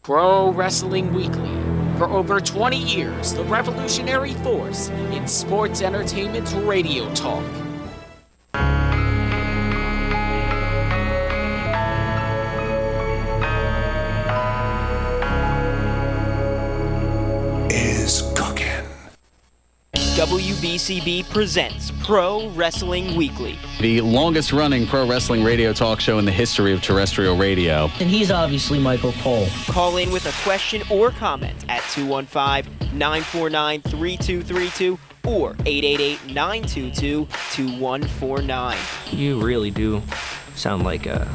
Pro Wrestling Weekly. For over 20 years, the revolutionary force in sports entertainment radio talk. Is cooking. WBCB presents Pro Wrestling Weekly, the longest-running pro wrestling radio talk show in the history of terrestrial radio. And he's obviously Michael Cole. Call in with a question or comment at 215-949-3232 or 888-922-2149. You really do sound like a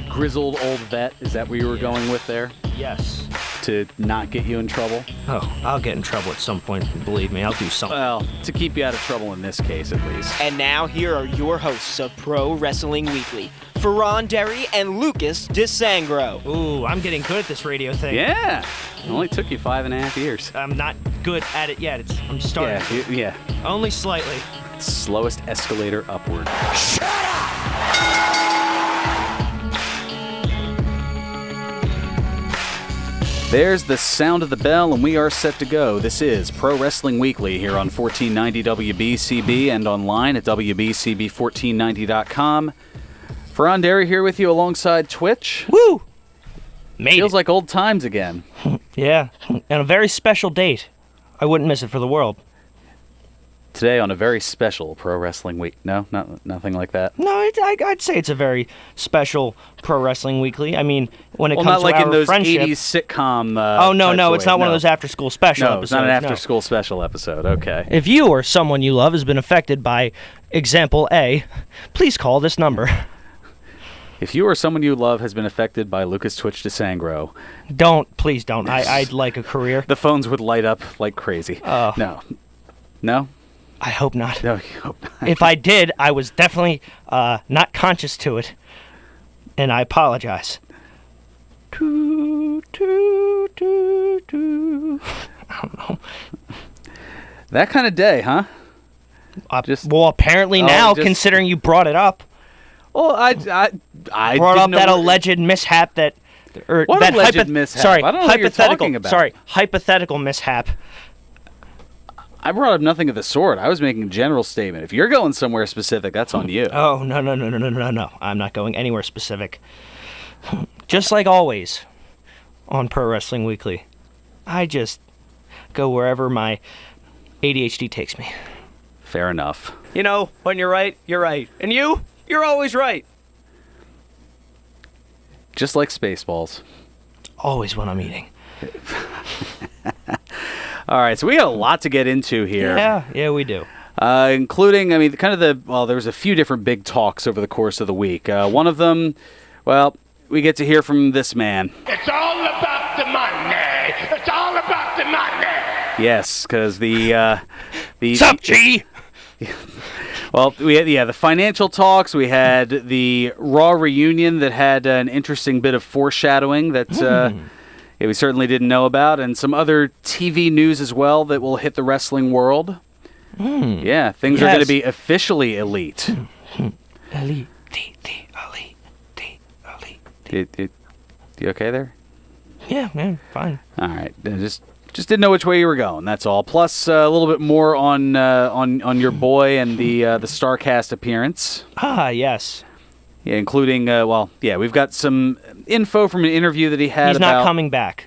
grizzled old vet. Is that where you were going with there? Yes. To not get you in trouble? Oh, I'll get in trouble at some point. Believe me, I'll do something. Well, to keep you out of trouble in this case, at least. And now, here are your hosts of Pro Wrestling Weekly, Fearon Derry and Lucas DeSangro. Ooh, I'm getting good at this radio thing. Yeah. It only took you 5.5 years. I'm not good at it yet. I'm starting. Yeah. Only slightly. Slowest escalator upward. Shut up! There's the sound of the bell, and we are set to go. This is Pro Wrestling Weekly here on 1490 WBCB and online at WBCB1490.com. Fearon Derry here with you alongside Twitch. Woo! Feels like old times again. Yeah, and a very special date. I wouldn't miss it for the world. Today on a very special Pro Wrestling Week. No, nothing like that. No, I'd say it's a very special Pro Wrestling Weekly. I mean, when it comes not to like our in those friendship, 80s sitcom. No, it's not one of those after-school special No, episodes. it's not an after-school special episode. Okay. If you or someone you love has been affected by example A, please call this number. If you or someone you love has been affected by Lucas Twitch DeSangro, Please don't. I'd like a career. the phones would light up like crazy. No. I hope not. No, you hope not. If I did, I was definitely not conscious to it, and I apologize. I don't know. That kind of day, huh? Well, apparently now, considering you brought it up. Well, I brought up didn't know that alleged mishap that. What that alleged mishap? Sorry, I don't know what you're talking about. Sorry, hypothetical mishap. I brought up nothing of the sort. I was making a general statement. If you're going somewhere specific, that's on you. Oh, no. I'm not going anywhere specific. Just like always on Pro Wrestling Weekly, I just go wherever my ADHD takes me. Fair enough. You know, when you're right, you're right. And you're always right. Just like Spaceballs. Always when I'm eating. All right, so we got a lot to get into here. Yeah, we do. Including, there was a few different big talks over the course of the week. One of them, we get to hear from this man. It's all about the money. It's all about the money. Yes, because the What's up, G? Well, we had the financial talks. We had the Raw reunion that had an interesting bit of foreshadowing that we certainly didn't know about, and some other TV news as well that will hit the wrestling world. Yeah, things are going to be officially elite. Elite. You okay there? Yeah, man, fine. All right, just didn't know which way you were going. That's all. Plus a little bit more on your boy and the StarCast appearance. Yes. Yeah, including we've got some info from an interview that he had. He's not coming back.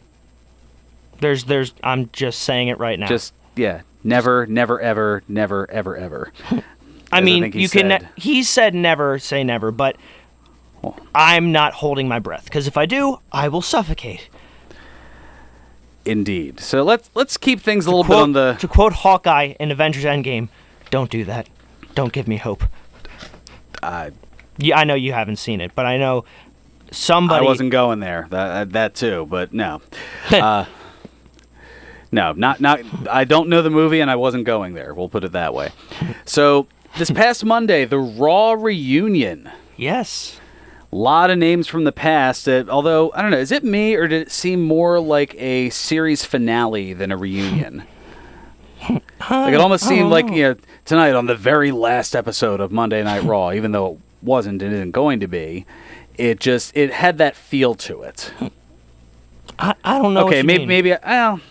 I'm just saying it right now. Never, ever. I mean, he said never say never, but I'm not holding my breath because if I do, I will suffocate. Indeed. So let's keep things a little bit on the. To quote Hawkeye in Avengers Endgame, "Don't do that. Don't give me hope." Yeah, I know you haven't seen it, but I know somebody. I wasn't going there. That too, but no. No, not. I don't know the movie, and I wasn't going there. We'll put it that way. So this past Monday, the Raw reunion. Yes. A lot of names from the past. Although I don't know, is it me or did it seem more like a series finale than a reunion? Like it almost seemed like tonight on the very last episode of Monday Night Raw, even though it wasn't and isn't going to be. It had that feel to it. I don't know. Okay, what you maybe mean.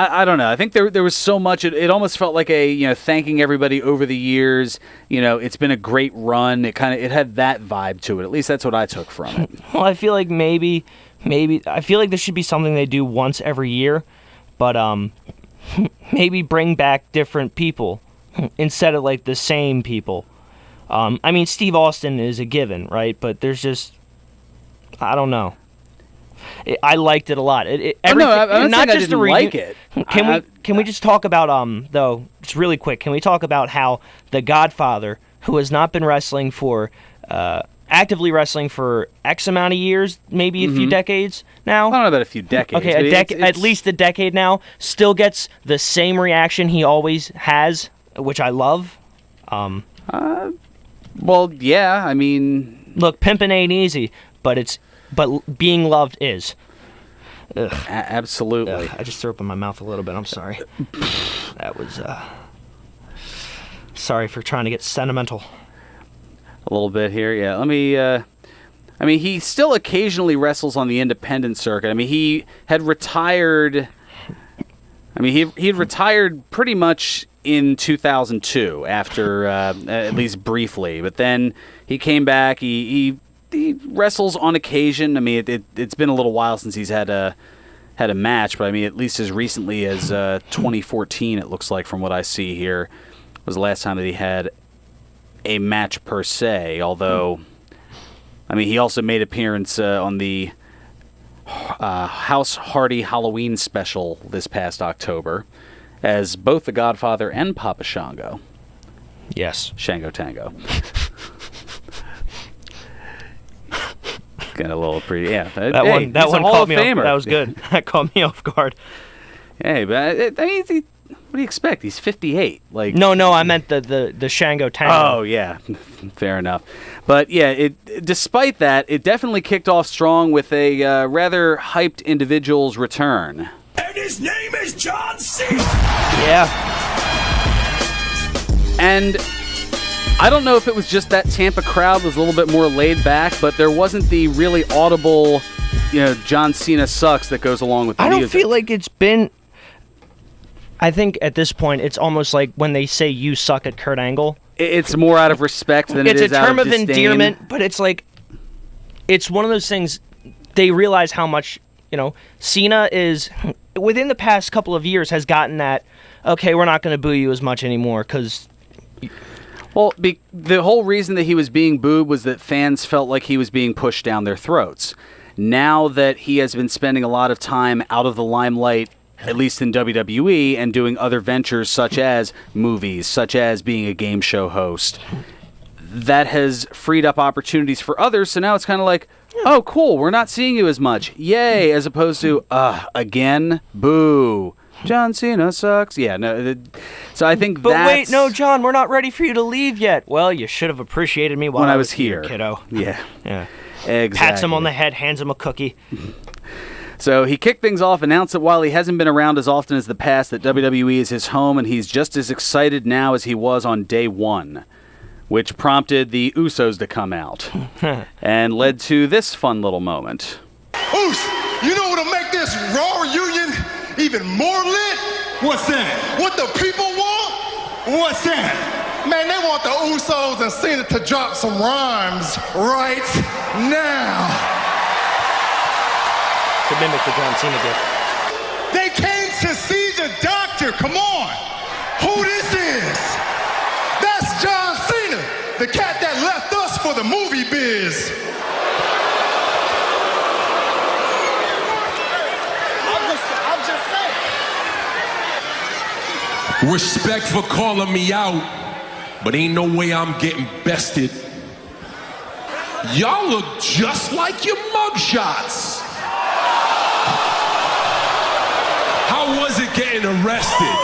I don't know. I think there was so much. It almost felt like a thanking everybody over the years. It's been a great run. It had that vibe to it. At least that's what I took from it. Well, I feel like maybe I feel like this should be something they do once every year, but maybe bring back different people instead of like the same people. I mean, Steve Austin is a given, right? But there's just, I don't know. I liked it a lot. I'm not saying I didn't like it. Can we just talk about though, just really quick? Can we talk about how The Godfather, who has not been wrestling for actively wrestling for X amount of years, maybe a few decades now? I don't know about a few decades. Okay, at least a decade now, still gets the same reaction he always has, which I love. Well, yeah. I mean, look, pimping ain't easy, but being loved is. Absolutely. Ugh, I just threw up in my mouth a little bit. I'm sorry. That was. Sorry for trying to get sentimental. A little bit here, yeah. Let me. I mean, he still occasionally wrestles on the independent circuit. I mean, he had retired. I mean, he had retired pretty much in 2002 after at least briefly, but then he came back. He wrestles on occasion. I mean, it's been a little while since he's had a match, but I mean, at least as recently as 2014, it looks like from what I see here, was the last time that he had a match per se. Although, I mean, he also made appearance on the House Hardy Halloween special this past October as both the Godfather and Papa Shango. Yes. Shango Tango. Getting a little pretty, yeah. That one caught me off. That was good. That caught me off guard. Hey, but I mean, what do you expect? He's 58. Like no, I meant the Shango Tango. Oh yeah, fair enough. But yeah, despite that, it definitely kicked off strong with a rather hyped individual's return. And his name is John Cena. Yeah. And I don't know if it was just that Tampa crowd was a little bit more laid back, but there wasn't the really audible, John Cena sucks that goes along with the music. I don't feel like it's been. I think at this point, it's almost like when they say you suck at Kurt Angle. It's more out of respect than it is out of disdain. It's a term of endearment, but it's like, it's one of those things, they realize how much, Cena is, within the past couple of years, has gotten that, okay, we're not going to boo you as much anymore, because... Well, the whole reason that he was being booed was that fans felt like he was being pushed down their throats. Now that he has been spending a lot of time out of the limelight, at least in WWE, and doing other ventures such as movies, such as being a game show host, that has freed up opportunities for others. So now it's kind of like, oh, cool, we're not seeing you as much. Yay, as opposed to, again, boo. John Cena sucks. Yeah, no. So I think But wait, no, John, we're not ready for you to leave yet. Well, you should have appreciated me while when I was here, kiddo. Yeah. Exactly. Pats him on the head, hands him a cookie. So he kicked things off, announced that while he hasn't been around as often as the past, that WWE is his home, and he's just as excited now as he was on day one, which prompted the Usos to come out and led to this fun little moment. Oos, you know what'll make this Raw reunion even more lit? What's that? What the people want? What's that? Man, they want the Usos and Cena to drop some rhymes right now. To mimic the John Cena gift. They came to see the doctor. Come on. Who this is? That's John Cena, the cat that left us for the movie biz. I'm just saying. Respect for calling me out, but ain't no way I'm getting bested. Y'all look just like your mugshots. How was it getting arrested?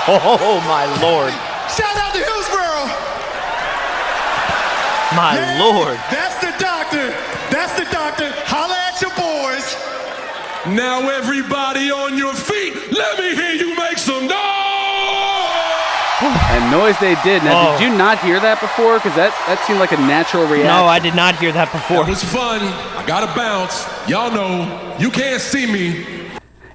Oh, my Lord. Shout out to Hillsborough. My Lord. That's the doctor. That's the doctor. Holla at your boys. Now everybody on your feet, let me hear you make some noise! And noise they did. Now, did you not hear that before? Because that seemed like a natural reaction. No, I did not hear that before. It was fun. I got to bounce. Y'all know, you can't see me.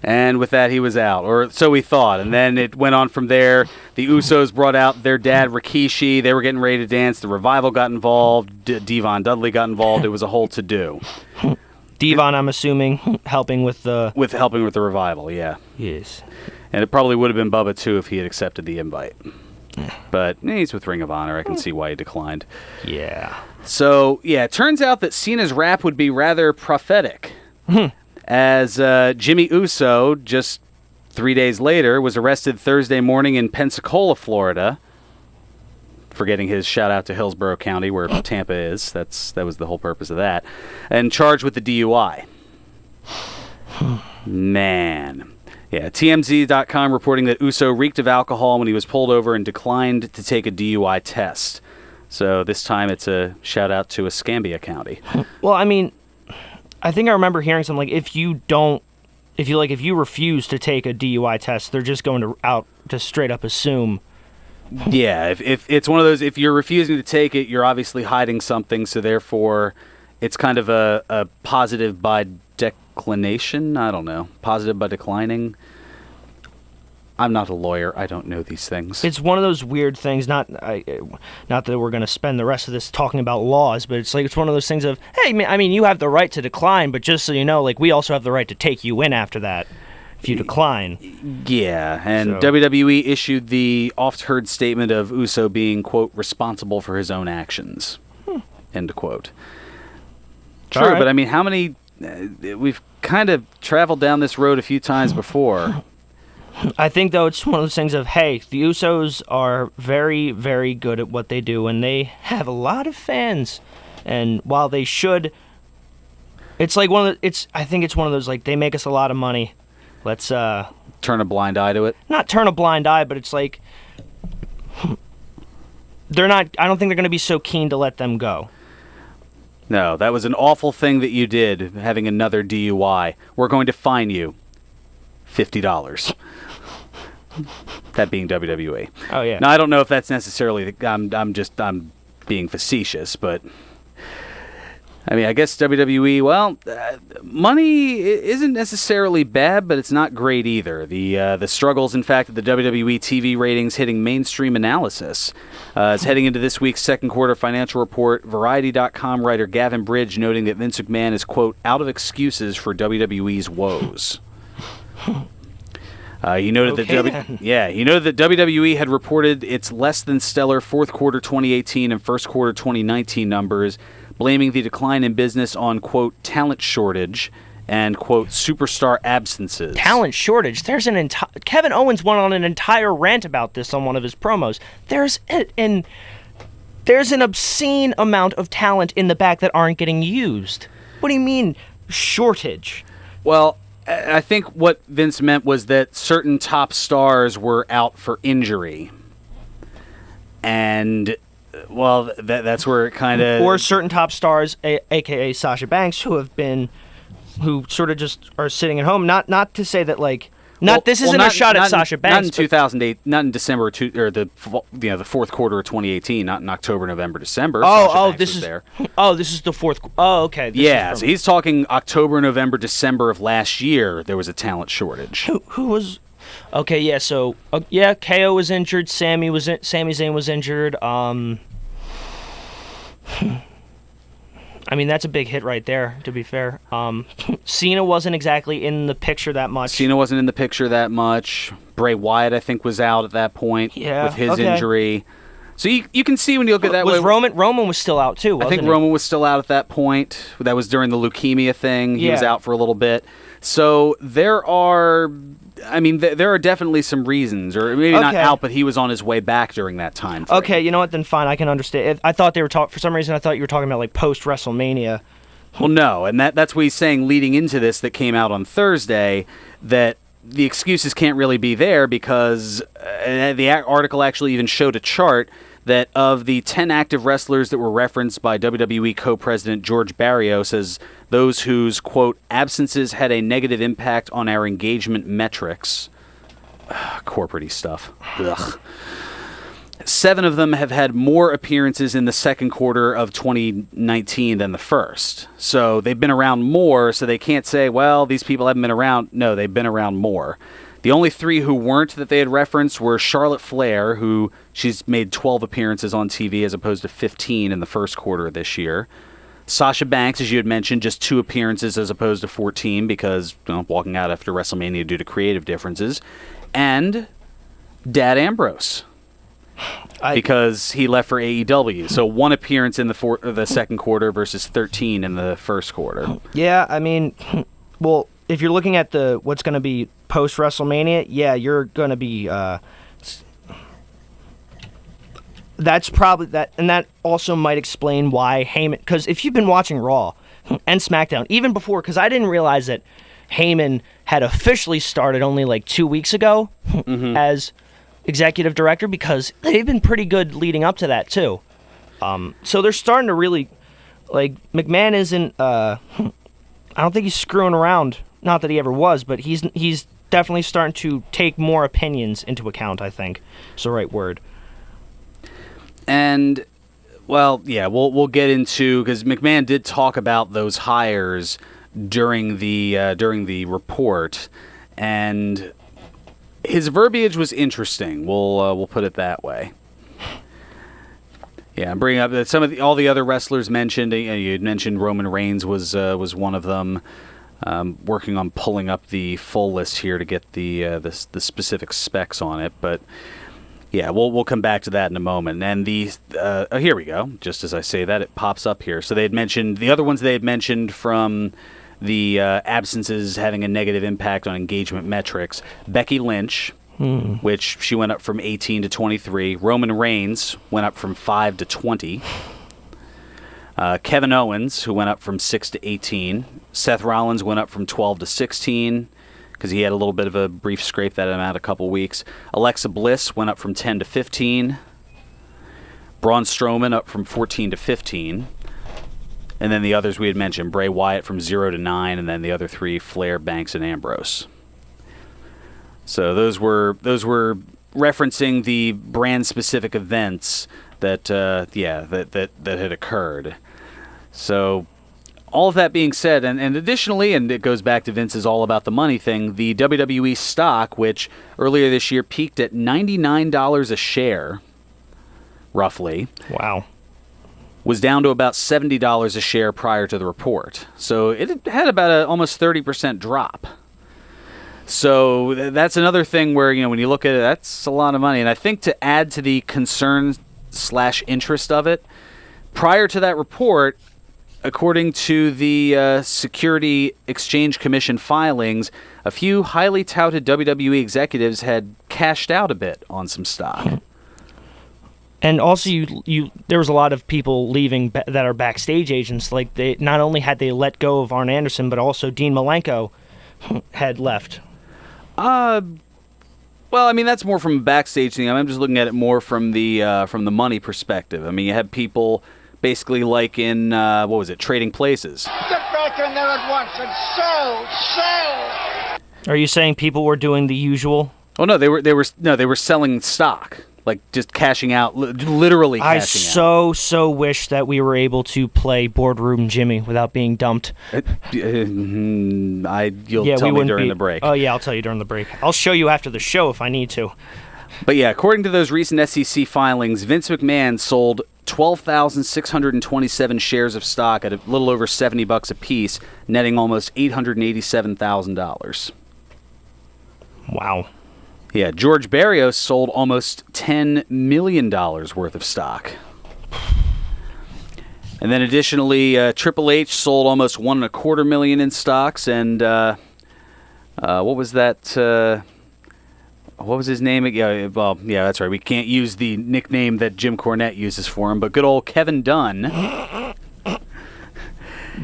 And with that, he was out, or so we thought. And then it went on from there. The Usos brought out their dad, Rikishi. They were getting ready to dance. The Revival got involved. Devon Dudley got involved. It was a whole to-do. Devon, I'm assuming, helping with the... Helping with the Revival, yeah. Yes. And it probably would have been Bubba, too, if he had accepted the invite. But he's with Ring of Honor. I can see why he declined. Yeah. So, yeah, it turns out that Cena's rap would be rather prophetic. As Jimmy Uso, just 3 days later, was arrested Thursday morning in Pensacola, Florida, for getting his shout-out to Hillsborough County, where Tampa is. That was the whole purpose of that. And charged with the DUI. Man. Yeah, TMZ.com reporting that Uso reeked of alcohol when he was pulled over and declined to take a DUI test. So this time it's a shout-out to Escambia County. Well, I mean... I think I remember hearing something like if you refuse to take a DUI test, they're just going to straight up assume. Yeah, if it's one of those, if you're refusing to take it, you're obviously hiding something, so therefore it's kind of a positive by declination. I don't know. Positive by declining. I'm not a lawyer. I don't know these things. It's one of those weird things, not that we're going to spend the rest of this talking about laws, but it's one of those things of, hey, I mean, you have the right to decline, but just so you know, we also have the right to take you in after that if you decline. Yeah, and WWE issued the oft-heard statement of Uso being, quote, responsible for his own actions, end quote. True, right. But I mean, how many... we've kind of traveled down this road a few times before. I think, though, it's one of those things of, hey, the Usos are very, very good at what they do, and they have a lot of fans. And while they should, it's like I think it's one of those, they make us a lot of money. Let's, turn a blind eye to it? Not turn a blind eye, but it's like, I don't think they're going to be so keen to let them go. No, that was an awful thing that you did, having another DUI. We're going to fine you $50. That being WWE. Oh, yeah. Now, I don't know if that's necessarily... I'm being facetious, but... I mean, I guess WWE, money isn't necessarily bad, but it's not great either. The struggles, in fact, of the WWE TV ratings hitting mainstream analysis. Is heading into this week's second quarter financial report, Variety.com writer Gavin Bridge noting that Vince McMahon is, quote, out of excuses for WWE's woes. He noted that WWE had reported its less than stellar fourth quarter 2018 and first quarter 2019 numbers, blaming the decline in business on, quote, talent shortage and, quote, superstar absences. Talent shortage? There's Kevin Owens went on an entire rant about this on one of his promos. There's an obscene amount of talent in the back that aren't getting used. What do you mean, shortage? Well, I think what Vince meant was that certain top stars were out for injury. And, well, that's where it kind of... Or certain top stars, a.k.a. Sasha Banks, who sort of just are sitting at home. Not to say that, this isn't a shot at Sasha Banks. Not in 2008, not in December, or the fourth quarter of 2018, not in October, November, December. This is the fourth. Oh, okay. So he's talking October, November, December of last year. There was a talent shortage. Who was? Okay, yeah. So KO was injured. Sami Zayn was injured. I mean, that's a big hit right there, to be fair. Cena wasn't exactly in the picture that much. Bray Wyatt, I think, was out at that point with his injury. So you can see when you look at that way. Roman was still out, too, wasn't he? I think Roman was still out at that point. That was during the leukemia thing. He was out for a little bit. So there are definitely some reasons, or maybe not out, but he was on his way back during that time frame. Okay, you know what? Then fine, I can understand. I thought they were for some reason. I thought you were talking about post WrestleMania. Well, no, and that's what he's saying leading into this that came out on Thursday, that the excuses can't really be there because the article actually even showed a chart that of the 10 active wrestlers that were referenced by WWE co-president George Barrios as those whose, quote, absences had a negative impact on our engagement metrics. Corporate-y stuff. Ugh. 7 of them have had more appearances in the second quarter of 2019 than the first. So they've been around more, so they can't say, well, these people haven't been around. No, they've been around more. The only 3 who weren't that they had referenced were Charlotte Flair, who she's made 12 appearances on TV as opposed to 15 in the first quarter of this year. Sasha Banks, as you had mentioned, just 2 appearances as opposed to 14 because walking out after WrestleMania due to creative differences. And Dad Ambrose. Because he left for AEW. So 1 appearance in the second quarter versus 13 in the first quarter. Yeah, I mean, well, if you're looking at what's going to be post WrestleMania, yeah, you're going to be. That's probably that, and that also might explain why Heyman. Because if you've been watching Raw and SmackDown, even before, because I didn't realize that Heyman had officially started only like 2 weeks ago as executive director, because they've been pretty good leading up to that too. So they're starting to really, like, McMahon isn't. I don't think he's screwing around. Not that he ever was, but he's definitely starting to take more opinions into account. I think is the right word. And, well, yeah, we'll get into, because McMahon did talk about those hires during the report, and his verbiage was interesting. We'll put it that way. Yeah, I'm bringing up some of all the other wrestlers mentioned. You had mentioned Roman Reigns was one of them. Working on pulling up the full list here to get the specific specs on it, but. Yeah, we'll come back to that in a moment. And here we go. Just as I say that, it pops up here. So they had mentioned the other ones they had mentioned from the absences having a negative impact on engagement metrics. Becky Lynch, which she went up from 18 to 23. Roman Reigns went up from 5 to 20. Kevin Owens, who went up from 6 to 18. Seth Rollins went up from 12 to 16. Because he had a little bit of a brief scrape that I'm out a couple weeks. Alexa Bliss went up from 10 to 15. Braun Strowman up from 14 to 15. And then the others we had mentioned, Bray Wyatt from 0 to 9, and then the other 3, Flair, Banks, and Ambrose. So those were referencing the brand-specific events that had occurred. So all of that being said, and additionally, and it goes back to Vince's all about the money thing, the WWE stock, which earlier this year peaked at $99 a share, roughly. Wow. Was down to about $70 a share prior to the report. So it had about an almost 30% drop. So that's another thing where, when you look at it, that's a lot of money. And I think to add to the concern/interest of it, prior to that report, according to the Security Exchange Commission filings, a few highly touted WWE executives had cashed out a bit on some stock. And also, there was a lot of people leaving that are backstage agents. Like, they not only had they let go of Arn Anderson, but also Dean Malenko had left. Well, I mean, that's more from a backstage thing. I'm just looking at it more from the money perspective. I mean, you had people basically like in Trading Places. Get back in there at once and sell. Are you saying people were doing the usual? Oh no, they were selling stock, like just cashing out, literally cashing out. I so wish that we were able to play Boardroom Jimmy without being dumped. You'll tell me during the break. Oh yeah, I'll tell you during the break. I'll show you after the show if I need to. But yeah, according to those recent SEC filings, Vince McMahon sold 12,627 shares of stock at a little over $70 a piece, netting almost $887,000. Wow. Yeah, George Barrios sold almost $10 million worth of stock. And then additionally, Triple H sold almost $1.25 million in stocks, and what was that? What was his name? Yeah, that's right. We can't use the nickname that Jim Cornette uses for him, but good old Kevin Dunn.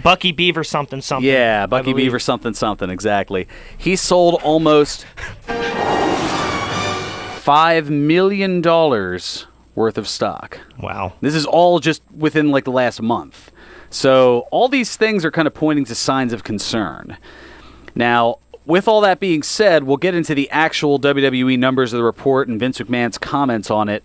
Bucky Beaver something. Yeah, Bucky Beaver something, exactly. He sold almost $5 million worth of stock. Wow. This is all just within like the last month. So all these things are kind of pointing to signs of concern. Now, with all that being said, we'll get into the actual WWE numbers of the report and Vince McMahon's comments on it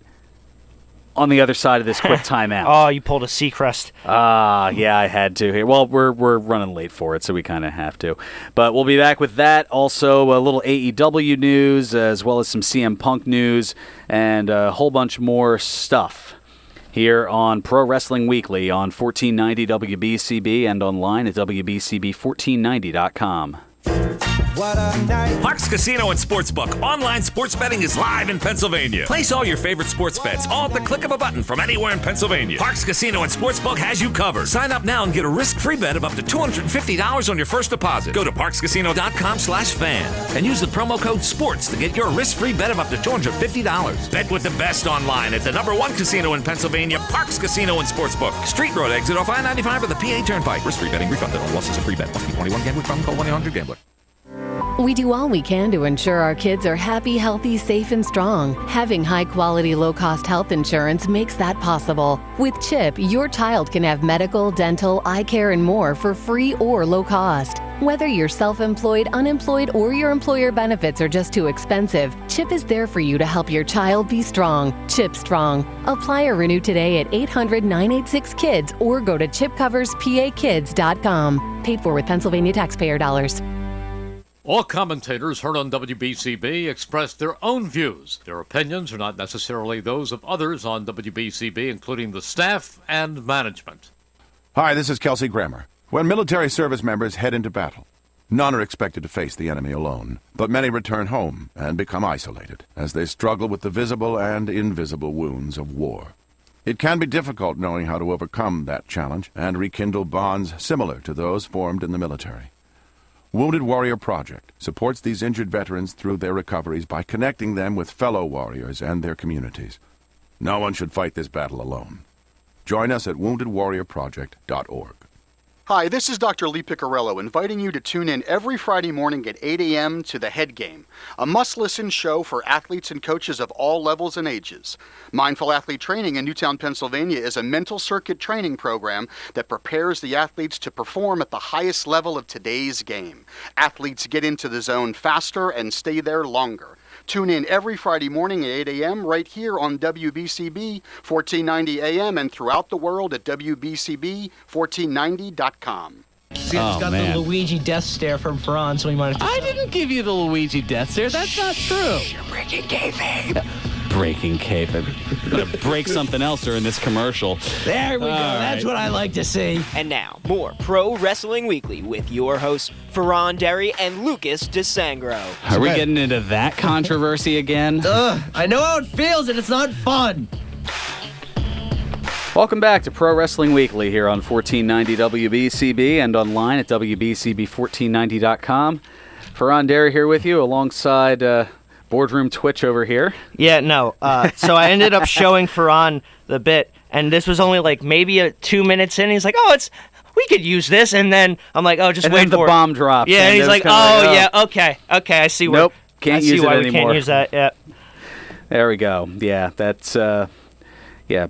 on the other side of this quick timeout. Oh, you pulled a Seacrest. Yeah, I had to here. Well, we're running late for it, so we kind of have to. But we'll be back with that. Also, a little AEW news, as well as some CM Punk news, and a whole bunch more stuff here on Pro Wrestling Weekly on 1490 WBCB and online at WBCB1490.com. Parks Casino and Sportsbook. Online sports betting is live in Pennsylvania. Place all your favorite sports bets all at the click of a button from anywhere in Pennsylvania. Parks Casino and Sportsbook has you covered. Sign up now and get a risk-free bet of up to $250 on your first deposit. Go to parkscasino.com/fan and use the promo code SPORTS to get your risk-free bet of up to $250. Bet with the best online at the #1 casino in Pennsylvania, Parks Casino and Sportsbook. Street Road exit off I-95 of the PA Turnpike. Risk-free betting refunded. All losses are free bet. Must be 21. Gambling problem? Call 1-800-GAMBLER. We do all we can to ensure our kids are happy, healthy, safe, and strong. Having high-quality, low-cost health insurance makes that possible. With CHIP, your child can have medical, dental, eye care, and more for free or low cost. Whether you're self-employed, unemployed, or your employer benefits are just too expensive, CHIP is there for you to help your child be strong. CHIP Strong. Apply or renew today at 800-986-KIDS or go to chipcoverspAkids.com. Paid for with Pennsylvania taxpayer dollars. All commentators heard on WBCB express their own views. Their opinions are not necessarily those of others on WBCB, including the staff and management. Hi, this is Kelsey Grammer. When military service members head into battle, none are expected to face the enemy alone, but many return home and become isolated as they struggle with the visible and invisible wounds of war. It can be difficult knowing how to overcome that challenge and rekindle bonds similar to those formed in the military. Wounded Warrior Project supports these injured veterans through their recoveries by connecting them with fellow warriors and their communities. No one should fight this battle alone. Join us at woundedwarriorproject.org. Hi, this is Dr. Lee Piccarello, inviting you to tune in every Friday morning at 8 a.m. to The Head Game, a must-listen show for athletes and coaches of all levels and ages. Mindful Athlete Training in Newtown, Pennsylvania is a mental circuit training program that prepares the athletes to perform at the highest level of today's game. Athletes get into the zone faster and stay there longer. Tune in every Friday morning at 8 a.m. right here on WBCB 1490 AM and throughout the world at WBCB1490.com. See, it's got the Luigi death stare from Fearon, so we might have to... I didn't give you the Luigi death stare. That's not true. You're breaking kayfabe. Breaking kayfabe. Gonna break something else during this commercial. There we go. That's right. what I like to see. And now, more Pro Wrestling Weekly with your hosts, Fearon Derry and Lucas DeSangro. Are we getting into that controversy again? I know how it feels, and it's not fun. Welcome back to Pro Wrestling Weekly here on 1490 WBCB and online at WBCB1490.com. Fearon Derry here with you alongside Boardroom Twitch over here. Yeah, no. So I ended up showing Fearon the bit, and this was only like maybe 2 minutes in. He's like, we could use this. And then I'm like, just and wait then for the it. bomb drops. Yeah, and he's like, yeah, okay, I see why. Nope, can't use it anymore. We can't use that, yeah. There we go. Yeah, that's...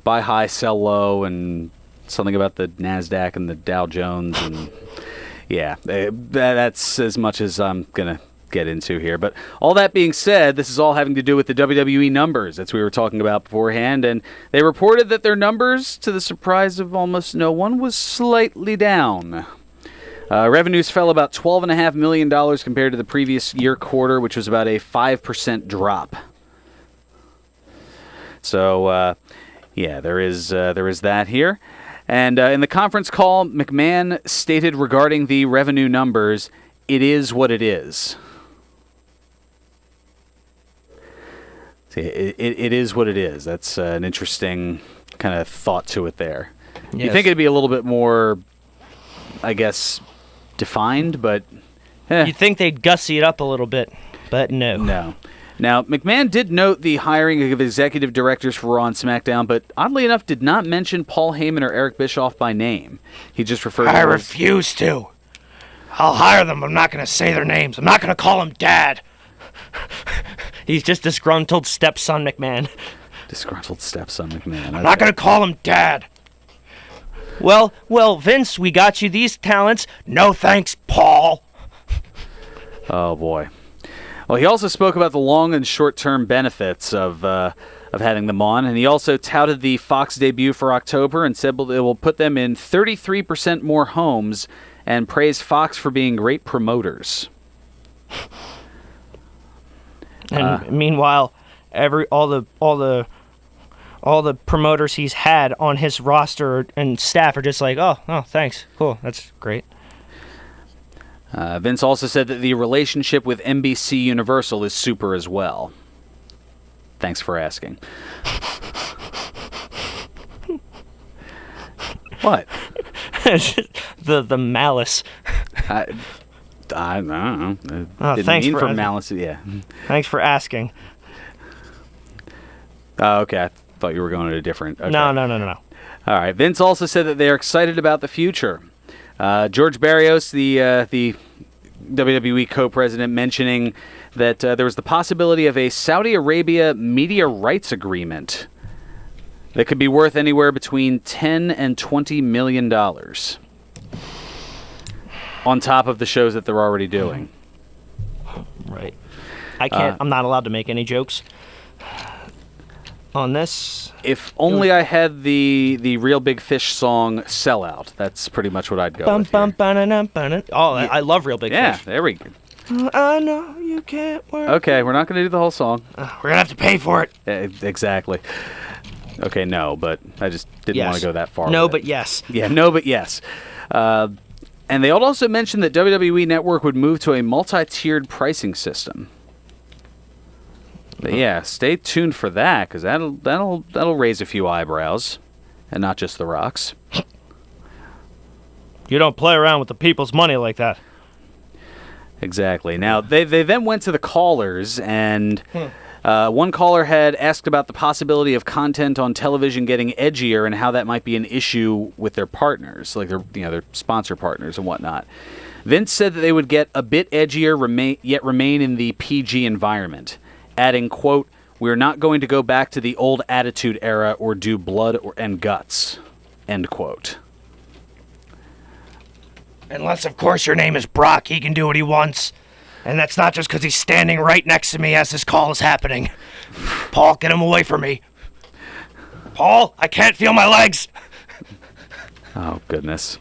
buy high, sell low, and something about the NASDAQ and the Dow Jones. And that's as much as I'm going to get into here. But all that being said, this is all having to do with the WWE numbers that we were talking about beforehand. And they reported that their numbers, to the surprise of almost no one, was slightly down. Revenues fell about $12.5 million compared to the previous year quarter, which was about a 5% drop. So... there is that here. And in the conference call, McMahon stated regarding the revenue numbers, it is what it is. It is what it is. That's an interesting kind of thought to it there. Yes. You think it'd be a little bit more, I guess, defined, but... You'd think they'd gussy it up a little bit, but no. No. Now, McMahon did note the hiring of executive directors for Raw and SmackDown, but oddly enough did not mention Paul Heyman or Eric Bischoff by name. He just referred to I refuse to. I'll hire them, but I'm not going to say their names. I'm not going to call them Dad. He's just disgruntled stepson McMahon. Disgruntled stepson McMahon. I'm not going to call him Dad. Well, Vince, we got you these talents. No thanks, Paul. Oh, boy. Well, he also spoke about the long and short-term benefits of having them on, and he also touted the Fox debut for October and said it will put them in 33% more homes, and praised Fox for being great promoters. And meanwhile, all the promoters he's had on his roster and staff are just like, oh, thanks, cool, that's great. Vince also said that the relationship with NBC Universal is super as well. Thanks for asking. What? the malice. I don't know. Didn't thanks mean for for malice. Yeah. Thanks for asking. Okay, I thought you were going to a different. Okay. No. All right. Vince also said that they are excited about the future. George Barrios, the WWE co-president, mentioning that there was the possibility of a Saudi Arabia media rights agreement that could be worth anywhere between $10 and $20 million on top of the shows that they're already doing. Right. I can't. I'm not allowed to make any jokes on this. If only I had the Real Big Fish song "Sellout." That's pretty much what I'd go with. I love Real Big Fish. Yeah, there we go. I know you can't work. Okay, we're not going to do the whole song. We're going to have to pay for it. Exactly. Okay, no, but I just didn't want to go that far. No, with but it. yes. Yeah, no, but yes. And they also mentioned that WWE Network would move to a multi-tiered pricing system. But yeah, stay tuned for that, because that'll raise a few eyebrows, and not just The Rock's. You don't play around with the people's money like that. Exactly. Now, they then went to the callers, and one caller had asked about the possibility of content on television getting edgier and how that might be an issue with their partners, like their sponsor partners and whatnot. Vince said that they would get a bit edgier, yet remain in the PG environment, adding, quote, "We're not going to go back to the old Attitude Era or do blood and guts," end quote. Unless, of course, your name is Brock, he can do what he wants. And that's not just because he's standing right next to me as this call is happening. Paul, get him away from me. Paul, I can't feel my legs. Oh, goodness.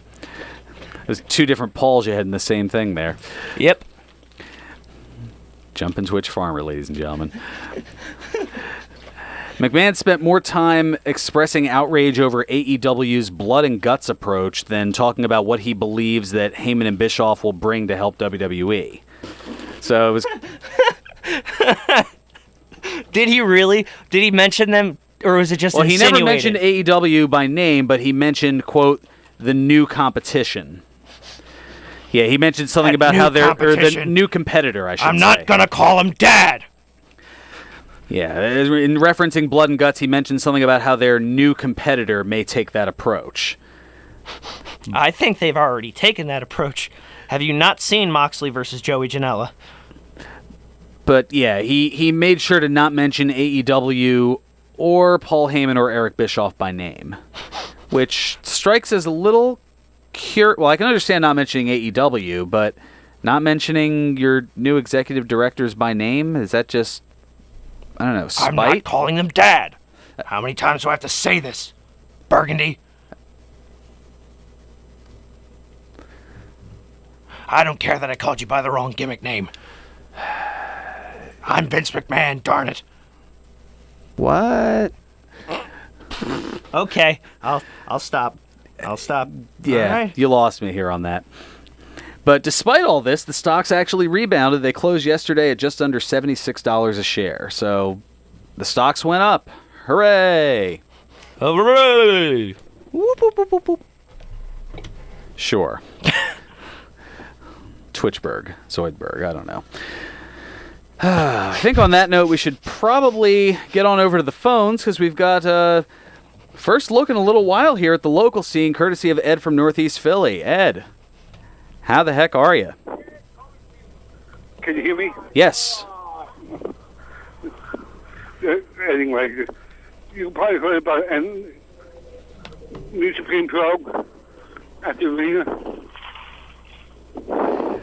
There's two different Pauls you had in the same thing there. Yep. Jump into which farmer, ladies and gentlemen. McMahon spent more time expressing outrage over AEW's blood and guts approach than talking about what he believes that Heyman and Bischoff will bring to help WWE. So it was... Did he really? Did he mention them, or was it just insinuated? He never mentioned AEW by name, but he mentioned, quote, the new competition. Yeah, he mentioned something about how they're the new competitor, I should say. I'm not going to call him Dad. Yeah, in referencing Blood and Guts, he mentioned something about how their new competitor may take that approach. I think they've already taken that approach. Have you not seen Moxley versus Joey Janela? But yeah, he made sure to not mention AEW or Paul Heyman or Eric Bischoff by name, which strikes as a little well, I can understand not mentioning AEW, but not mentioning your new executive directors by name, is that just, I don't know, spite? I'm not calling them Dad. How many times do I have to say this? Burgundy? I don't care that I called you by the wrong gimmick name. I'm Vince McMahon, darn it. What? Okay, I'll stop. I'll stop. Yeah, right. You lost me here on that. But despite all this, the stocks actually rebounded. They closed yesterday at just under $76 a share. So the stocks went up. Hooray! Hooray! Whoop, whoop, whoop, whoop, whoop. Sure. Zoidberg, I don't know. I think on that note, we should probably get on over to the phones because we've got first look in a little while here at the local scene, courtesy of Ed from Northeast Philly. Ed, how the heck are you? Can you hear me? Yes. Anyway, you probably heard about New Supreme Probe at the arena.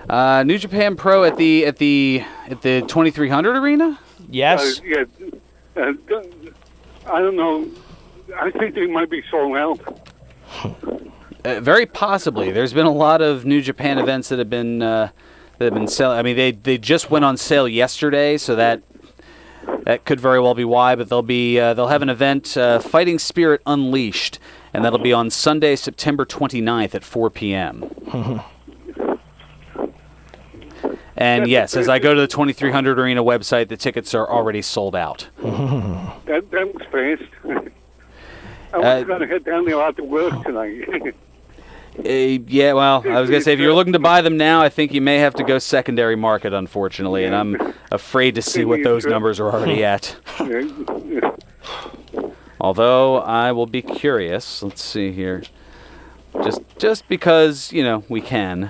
New Japan Pro at the 2300 arena. Yes. Yeah. I don't know. I think they might be sold out. Very possibly. There's been a lot of New Japan events that have been selling. I mean, they just went on sale yesterday, so that could very well be why. But they'll have an event, Fighting Spirit Unleashed, and that'll be on Sunday, September 29th at 4 p.m. And yes, as I go to the 2300 Arena website, the tickets are already sold out. That was fast. I was going to head down there after work tonight. Yeah, well, I was going to say, if you're looking to buy them now, I think you may have to go secondary market, unfortunately, and I'm afraid to see what those numbers are already at. Although, I will be curious. Let's see here. Just because, we can.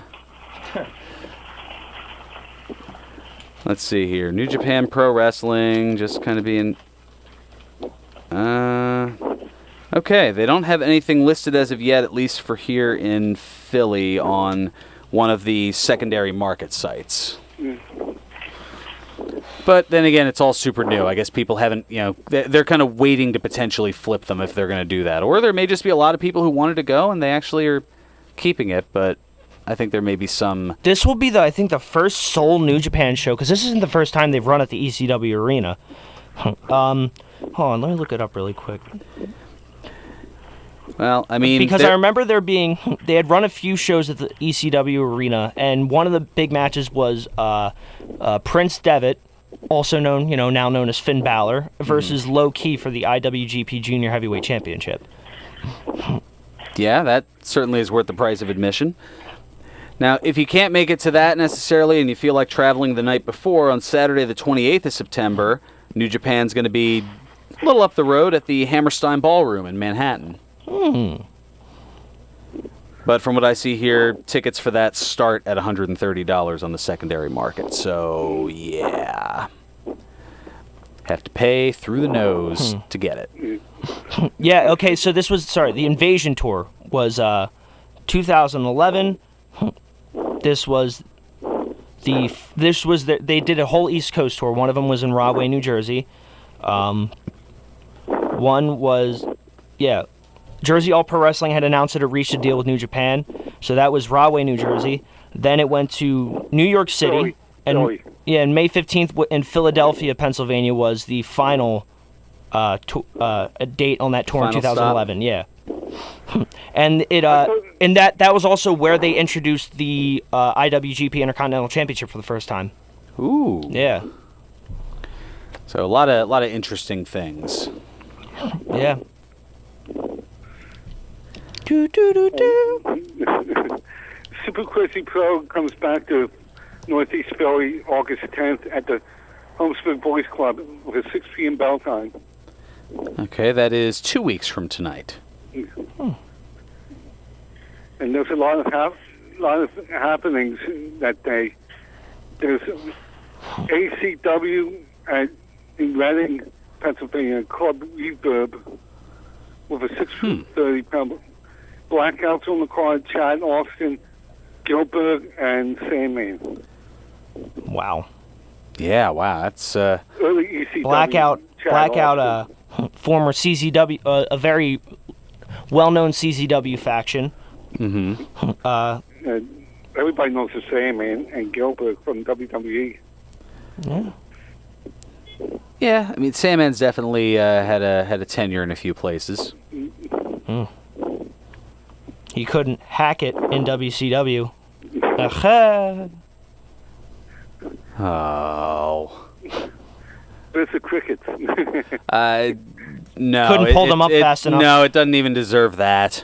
Let's see here. New Japan Pro Wrestling, just kind of being... Okay, they don't have anything listed as of yet, at least for here in Philly, on one of the secondary market sites. But then again, it's all super new. I guess people haven't, they're kind of waiting to potentially flip them if they're going to do that. Or there may just be a lot of people who wanted to go and they actually are keeping it, but I think there may be some... This will be, I think, the first sole New Japan show, because this isn't the first time they've run at the ECW Arena. Hold on, let me look it up really quick. Well, I mean... Because I remember they had run a few shows at the ECW Arena, and one of the big matches was Prince Devitt, also known, now known as Finn Balor, versus Low Key for the IWGP Junior Heavyweight Championship. Yeah, that certainly is worth the price of admission. Now, if you can't make it to that necessarily and you feel like traveling the night before, on Saturday the 28th of September, New Japan's going to be a little up the road at the Hammerstein Ballroom in Manhattan. But from what I see here, tickets for that start at $130 on the secondary market. So, yeah. Have to pay through the nose to get it. Yeah, okay, so the Invasion Tour was 2011. They did a whole East Coast tour. One of them was in Rahway, New Jersey. One was, Jersey All Pro Wrestling had announced it had reached a deal with New Japan, so that was Rahway, New Jersey. Then it went to New York City, and May 15th in Philadelphia, Pennsylvania was the final date on that tour in 2011. Stop. Yeah, and that was also where they introduced the IWGP Intercontinental Championship for the first time. Ooh, yeah. So a lot of interesting things. Yeah. Super Crazy Pro comes back to Northeast Philly August 10th at the Homestead Boys Club with a 6 p.m. bell time. Okay, that is 2 weeks from tonight. And there's a lot of happenings that day. There's ACW in Reading, Pennsylvania, Club Reverb with a 6:30 pound Blackouts on the card, Chad Austin, Gilbert, and Sandman. Wow. Yeah, wow, that's early ECW. Blackout, former CZW, a very well-known CZW faction. Everybody knows the Sandman and Gilbert from WWE. Yeah. Yeah, I mean, Sandman's definitely had a tenure in a few places. He couldn't hack it in WCW. Oh. There's the crickets. No. Couldn't pull them up fast enough. No, it doesn't even deserve that.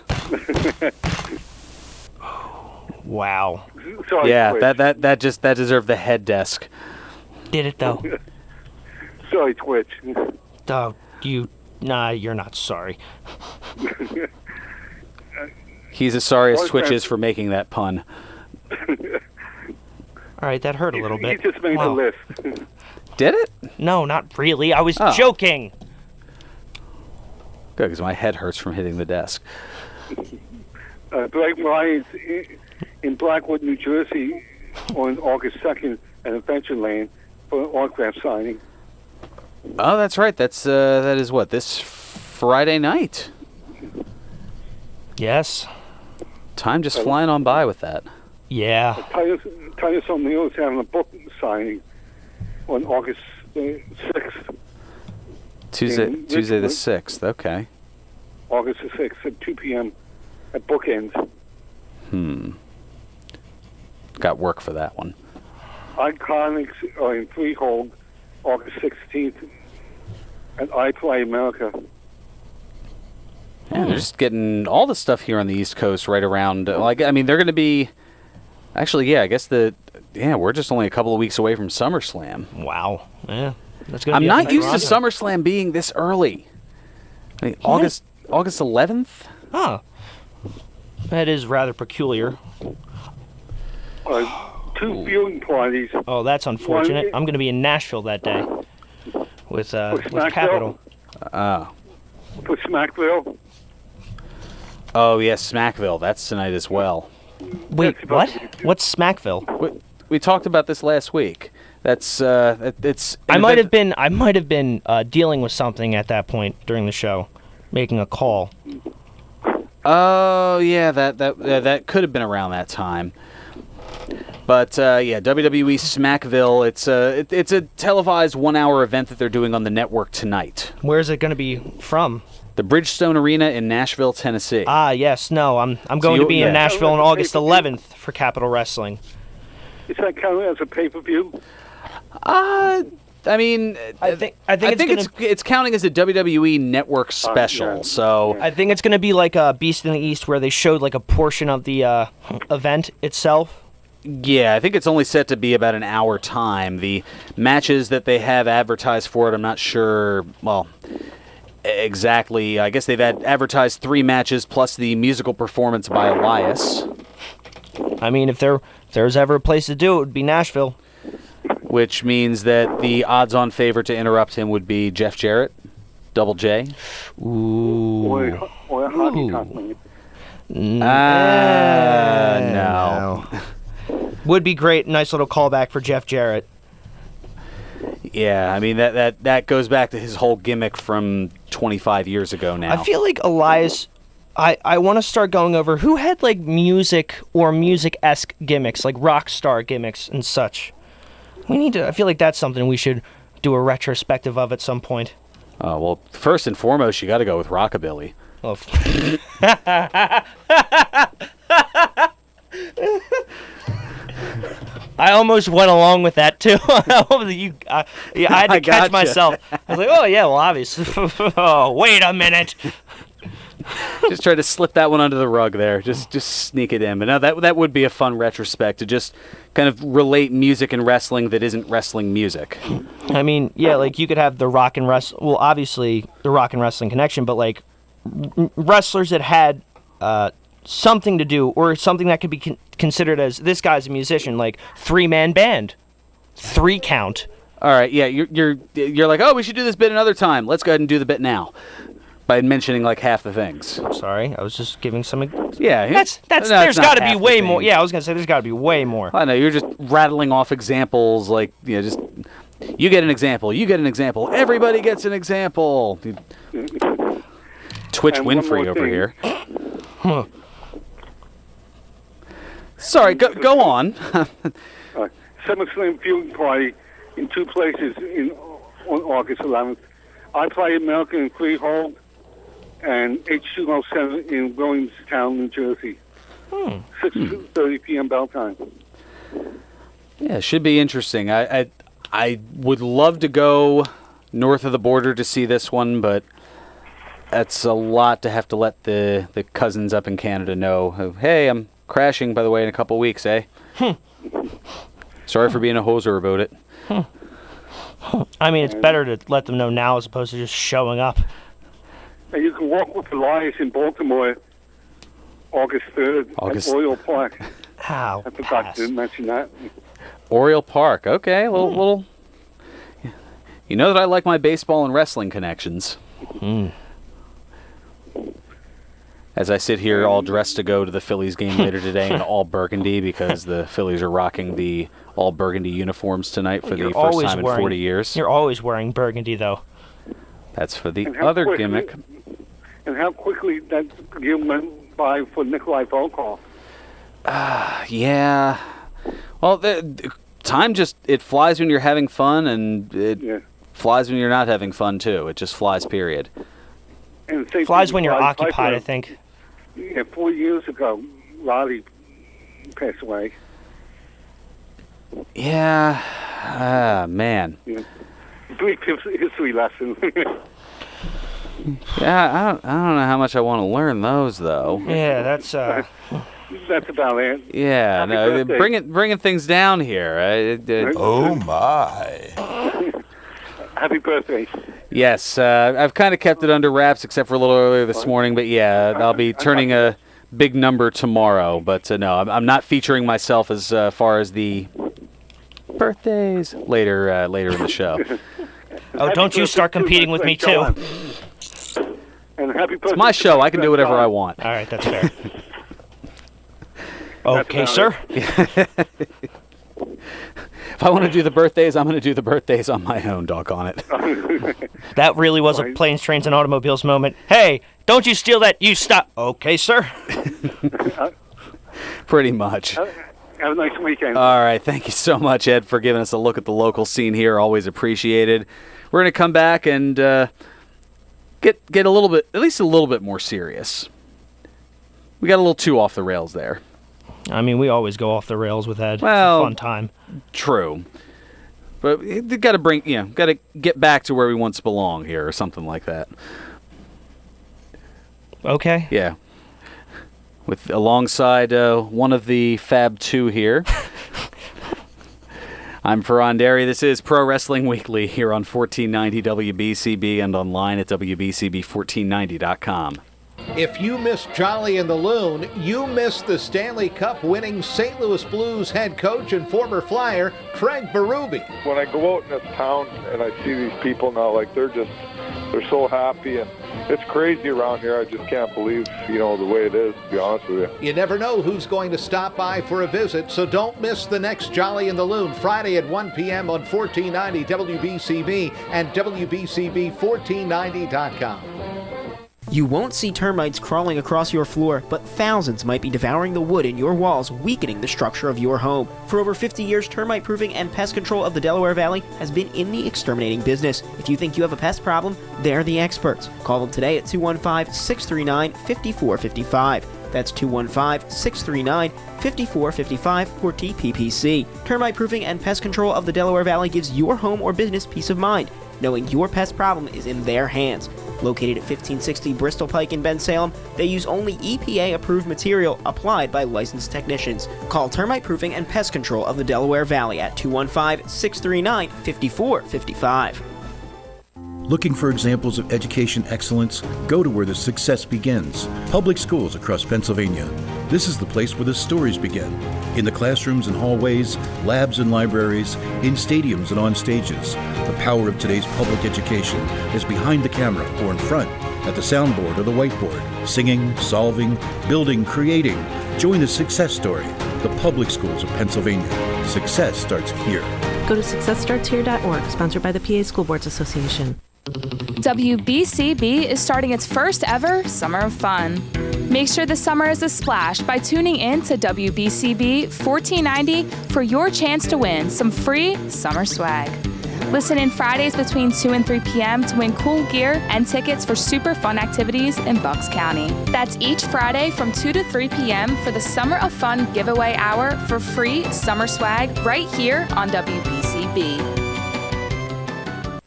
Wow. Sorry, yeah, that deserved the head desk. Did it though? Sorry, Twitch. Oh, you're not sorry. He's as sorry as Twitch is for making that pun. All right, that hurt a little bit. He just made the list. Did it? No, not really. I was joking. Good, because my head hurts from hitting the desk. Blake Lyons in Blackwood, New Jersey, on August 2nd at Adventureland for an autograph signing. Oh, that's right. That is what, this Friday night? Yes. Time just flying on by with that. Yeah. Titus O'Neil is having a book signing on August 6th. Tuesday the 6th. Okay. August the 6th at 2 p.m. at Bookends. Got work for that one. Iconics are in Freehold, August 16th at iPlay America. Yeah, they're just getting all the stuff here on the East Coast right around. They're going to be. Actually, yeah, I guess we're just only a couple of weeks away from SummerSlam. Wow. Yeah. That's gonna I'm be not used to Toronto. SummerSlam being this early. I mean, August 11th? Huh. That is rather peculiar. Two viewing parties. Oh, that's unfortunate. I'm going to be in Nashville that day with Capital. For Smackville. Oh, yes, Smackville. That's tonight as well. Wait, what? What's Smackville? We talked about this last week. That's it's. I might have been dealing with something at that point during the show, making a call. Oh yeah, that could have been around that time. But WWE Smackville. It's a televised 1-hour event that they're doing on the network tonight. Where is it going to be from? The Bridgestone Arena in Nashville, Tennessee. Ah, yes. No, I'm going to be in Nashville on August 11th for Capital Wrestling. Is that counted as a pay-per-view? I think it's counting as a WWE Network special. So I think it's going to be like a Beast in the East, where they showed like a portion of the event itself. Yeah, I think it's only set to be about an hour time. The matches that they have advertised for it, I'm not sure. Well, exactly. I guess they've advertised 3 matches plus the musical performance by Elias. I mean, if there's ever a place to do it, would be Nashville. Which means that the odds-on favorite to interrupt him would be Jeff Jarrett, Double J. Ooh. Or a hockey company. No. Would be great. Nice little callback for Jeff Jarrett. Yeah, I mean that goes back to his whole gimmick from 25 years ago now. I feel like Elias. I want to start going over who had like music or music-esque gimmicks, like rock star gimmicks and such. I feel like that's something we should do a retrospective of at some point. Oh, well, first and foremost, you got to go with rockabilly. Oh. I almost went along with that too. I had to catch myself. I was like, "Oh yeah, well, obviously." Oh, wait a minute. Just try to slip that one under the rug there. Just sneak it in. But no, that would be a fun retrospect to just kind of relate music and wrestling that isn't wrestling music. I mean, yeah, like you could have the rock and wrestling. Well, obviously the rock and wrestling connection, but like wrestlers that had something to do or something that could be considered as this guy's a musician, like 3-man band, 3 count. All right, yeah, you're like, oh, we should do this bit another time. Let's go ahead and do the bit now. By mentioning like half the things. I'm sorry, I was just giving some. Yeah, there's got to be way more. Yeah, I was gonna say there's got to be way more. I know you're just rattling off examples, like just you get an example, you get an example, everybody gets an example. Twitch And Winfrey one more over thing. here. Sorry, go on. SummerSlam viewing party in 2 places on August 11th. I play American in Freehold and H207 in Williamstown, New Jersey. 6:30 p.m. bell time. Yeah, it should be interesting. I would love to go north of the border to see this one, but that's a lot to have to let the cousins up in Canada know. Hey, I'm crashing, by the way, in a couple weeks, eh? Sorry for being a hoser about it. I mean, it's better to let them know now as opposed to just showing up. And you can walk with Elias in Baltimore August 3rd at Oriole Park. How? I forgot to mention that. Oriole Park, okay, little. You know that I like my baseball and wrestling connections. As I sit here all dressed to go to the Phillies game later today in all burgundy because the Phillies are rocking the all burgundy uniforms tonight for the first time in 40 years. You're always wearing burgundy, though. That's for the other gimmick. And how quickly that you went by for Nikolai Volkov. Yeah. Well, the time just, it flies when you're having fun, and it flies when you're not having fun, too. It just flies, period. And flies when you're occupied, I think. Yeah, 4 years ago, Roddy passed away. Yeah. Man. Yeah. Brief history lesson. Yeah, I don't know how much I want to learn those, though. Yeah, that's That's about it. Yeah, Happy no, birthday. bringing things down here. Oh, my. Happy birthday. Yes, I've kind of kept it under wraps except for a little earlier this morning, but yeah, I'll be turning a big number tomorrow. But no, I'm not featuring myself as far as the birthdays later in the show. Oh, don't you start competing with me, too. And happy birthday. It's my show. I can do whatever I want. All right, that's fair. Okay, sir. If I want to do the birthdays, I'm going to do the birthdays on my own, doggone it. That really was a planes, trains, and automobiles moment. Hey, don't you steal that. You stop. Okay, sir. Pretty much. Have a nice weekend. All right. Thank you so much, Ed, for giving us a look at the local scene here. Always appreciated. We're going to come back and get a little bit, at least a little bit more serious. We got a little too off the rails there. I mean, we always go off the rails with Ed. Well, it's a fun time. True. But you got to get back to where we once belong here or something like that. Okay. Yeah. With alongside one of the Fab 2 here. I'm Fearon Derry. This is Pro Wrestling Weekly here on 1490 WBCB and online at WBCB1490.com. If you missed Jolly in the Loon, you missed the Stanley Cup winning St. Louis Blues head coach and former Flyer, Craig Berube. When I go out in this town and I see these people now, like they're so happy, and it's crazy around here. I just can't believe, the way it is, to be honest with you. You never know who's going to stop by for a visit, so don't miss the next Jolly in the Loon, Friday at 1 p.m. on 1490 WBCB and WBCB1490.com. You won't see termites crawling across your floor, but thousands might be devouring the wood in your walls, weakening the structure of your home. For over 50 years, termite proofing and pest control of the Delaware Valley has been in the exterminating business. If you think you have a pest problem, they're the experts. Call them today at 215-639-5455. That's 215-639-5455 for TPPC. Termite proofing and pest control of the Delaware Valley gives your home or business peace of mind, knowing your pest problem is in their hands. Located at 1560 Bristol Pike in Bensalem, they use only EPA-approved material applied by licensed technicians. Call Termite Proofing and Pest Control of the Delaware Valley at 215-639-5455. Looking for examples of education excellence? Go to where the success begins. Public schools across Pennsylvania. This is the place where the stories begin. In the classrooms and hallways, labs and libraries, in stadiums and on stages. The power of today's public education is behind the camera or in front, at the soundboard or the whiteboard. Singing, solving, building, creating. Join the success story. The public schools of Pennsylvania. Success starts here. Go to successstartshere.org, sponsored by the PA School Boards Association. WBCB is starting its first ever Summer of Fun. Make sure the summer is a splash by tuning in to WBCB 1490 for your chance to win some free summer swag. Listen in Fridays between 2 and 3 p.m. to win cool gear and tickets for super fun activities in Bucks County. That's each Friday from 2 to 3 p.m. for the Summer of Fun giveaway hour for free summer swag right here on WBCB.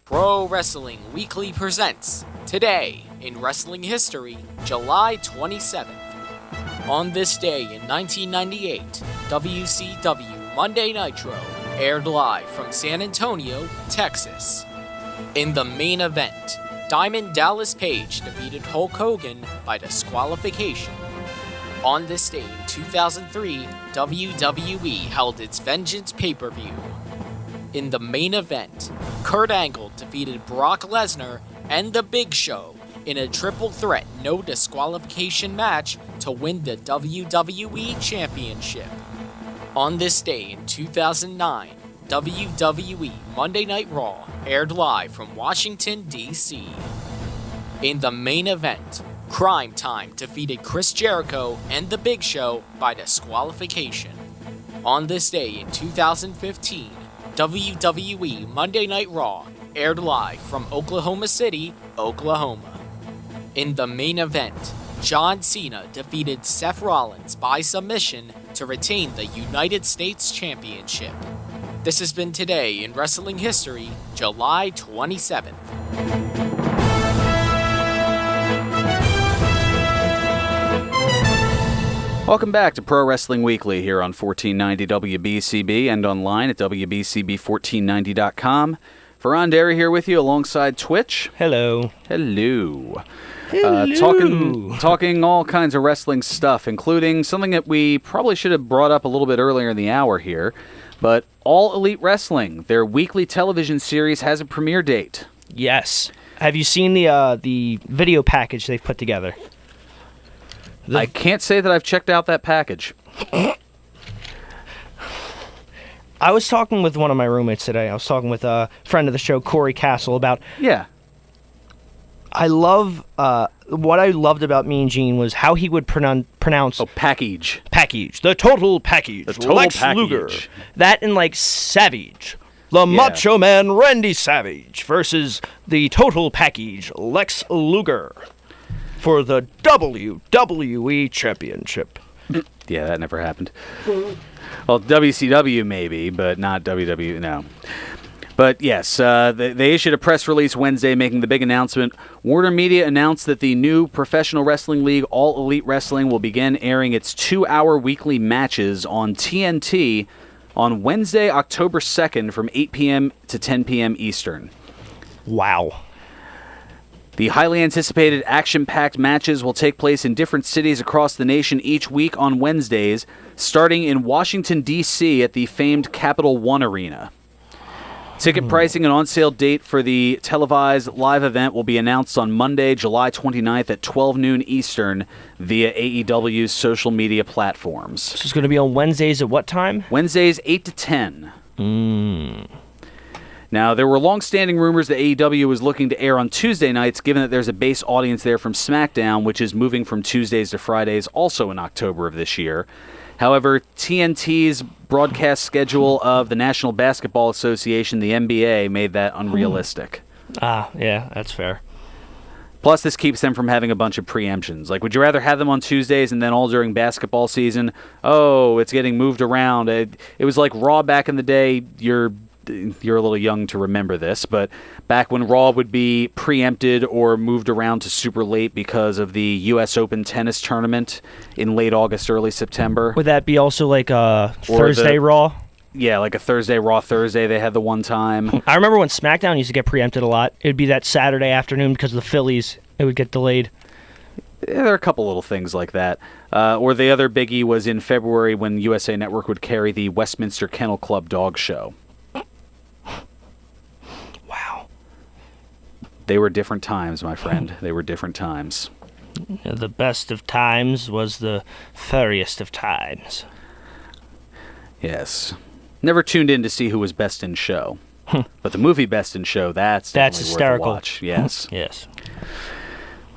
Pro Wrestling Weekly presents Today in Wrestling History, July 27th. On this day in 1998, WCW Monday Nitro aired live from San Antonio, Texas. In the main event, Diamond Dallas Page defeated Hulk Hogan by disqualification. On this day in 2003, WWE held its Vengeance pay-per-view. In the main event, Kurt Angle defeated Brock Lesnar and The Big Show in a triple threat no disqualification match to win the WWE Championship. On this day in 2009, WWE Monday Night Raw aired live from Washington, D.C. In the main event, Crime Time defeated Chris Jericho and The Big Show by disqualification. On this day in 2015, WWE Monday Night Raw aired live from Oklahoma City, Oklahoma. In the main event, John Cena defeated Seth Rollins by submission to retain the United States Championship. This has been Today in Wrestling History, July 27th. Welcome back to Pro Wrestling Weekly here on 1490 WBCB and online at WBCB1490.com. Fearon Derry here with you alongside Twitch. Hello. Hello. Hello. Talking all kinds of wrestling stuff, including something that we probably should have brought up a little bit earlier in the hour here, but All Elite Wrestling, their weekly television series, has a premiere date. Yes. Have you seen the video package they've put together? I can't say that I've checked out that package. I was talking with one of my roommates today. I was talking with a friend of the show, Corey Castle, about... Yeah. I love... what I loved about Mean Gene was how he would pronounce... Oh, package. Package. The total package. The total Lex package. Luger. That and, like, Savage. The Macho Man Randy Savage versus the total package, Lex Luger. For the WWE Championship. Yeah, that never happened. Well, WCW maybe, but not WWE, no. But yes, they issued a press release Wednesday making the big announcement. Warner Media announced that the new professional wrestling league, All Elite Wrestling, will begin airing its 2-hour weekly matches on TNT on Wednesday, October 2nd from 8 p.m. to 10 p.m. Eastern. Wow. The highly anticipated action-packed matches will take place in different cities across the nation each week on Wednesdays, starting in Washington, D.C. at the famed Capital One Arena. Ticket pricing and on-sale date for the televised live event will be announced on Monday, July 29th at 12 noon Eastern via AEW's social media platforms. This is going to be on Wednesdays at what time? Wednesdays, 8 to 10. Now, there were long-standing rumors that AEW was looking to air on Tuesday nights, given that there's a base audience there from SmackDown, which is moving from Tuesdays to Fridays, also in October of this year. However, TNT's broadcast schedule of the National Basketball Association, the NBA, made that unrealistic. Yeah, that's fair. Plus, this keeps them from having a bunch of preemptions. Like, would you rather have them on Tuesdays and then all during basketball season? Oh, it's getting moved around. It was like Raw back in the day. You're a little young to remember this, but back when Raw would be preempted or moved around to super late because of the U.S. Open tennis tournament in late August, early September. Would that be also like a Thursday Raw? Yeah, like a Thursday Raw Thursday they had the one time. I remember when SmackDown used to get preempted a lot. It would be that Saturday afternoon because of the Phillies. It would get delayed. Yeah, there are a couple little things like that. Or the other biggie was in February when USA Network would carry the Westminster Kennel Club dog show. They were different times, my friend. They were different times. The best of times was the furriest of times. Yes. Never tuned in to see who was best in show. But the movie Best in Show, that's hysterical. Worth a watch. Yes. Yes.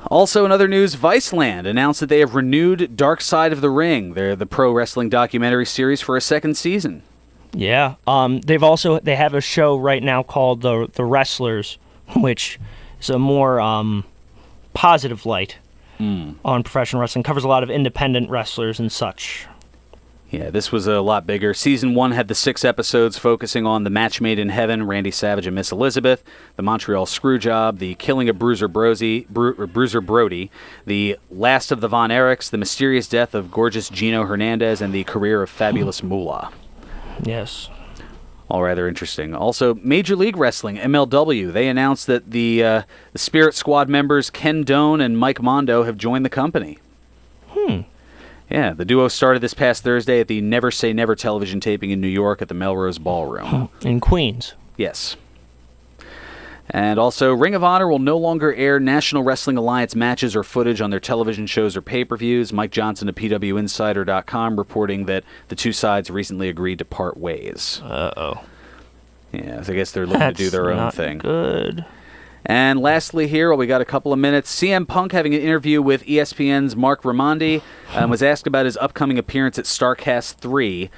Also, in other news, Viceland announced that they have renewed Dark Side of the Ring. They're the pro wrestling documentary series for a second season. Yeah. They have a show right now called The Wrestlers, which is a more positive light on professional wrestling. Covers a lot of independent wrestlers and such. Yeah, this was a lot bigger. Season 1 had the 6 episodes focusing on the match made in heaven, Randy Savage and Miss Elizabeth, the Montreal Screwjob, the killing of Bruiser Brody, the last of the Von Erichs, the mysterious death of gorgeous Gino Hernandez, and the career of Fabulous Moolah. Yes. All rather interesting. Also, Major League Wrestling, MLW, they announced that the Spirit Squad members Ken Doane and Mike Mondo have joined the company. Yeah, the duo started this past Thursday at the Never Say Never television taping in New York at the Melrose Ballroom. In Queens. Yes. And also, Ring of Honor will no longer air National Wrestling Alliance matches or footage on their television shows or pay-per-views. Mike Johnson of PWInsider.com reporting that the two sides recently agreed to part ways. Uh-oh. Yeah, so I guess they're looking to do their own thing. Good. And lastly here, we got a couple of minutes. CM Punk having an interview with ESPN's Mark Raimondi was asked about his upcoming appearance at StarCast 3.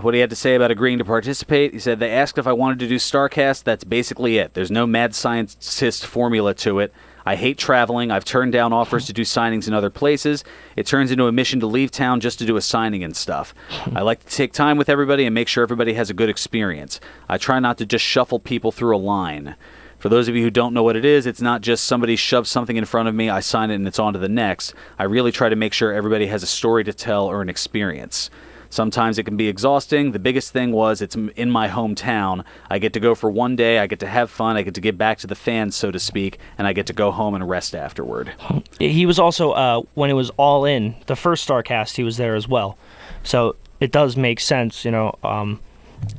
What he had to say about agreeing to participate. He said, they asked if I wanted to do StarCast. That's basically it. There's no mad scientist formula to it. I hate traveling. I've turned down offers to do signings in other places. It turns into a mission to leave town just to do a signing and stuff. I like to take time with everybody and make sure everybody has a good experience. I try not to just shuffle people through a line. For those of you who don't know what it is, it's not just somebody shoves something in front of me, I sign it, and it's on to the next. I really try to make sure everybody has a story to tell or an experience. Sometimes it can be exhausting. The biggest thing was it's in my hometown. I get to go for one day. I get to have fun. I get to give back to the fans, so to speak, and I get to go home and rest afterward. He was also, when it was All In, the first StarCast, he was there as well. So it does make sense, and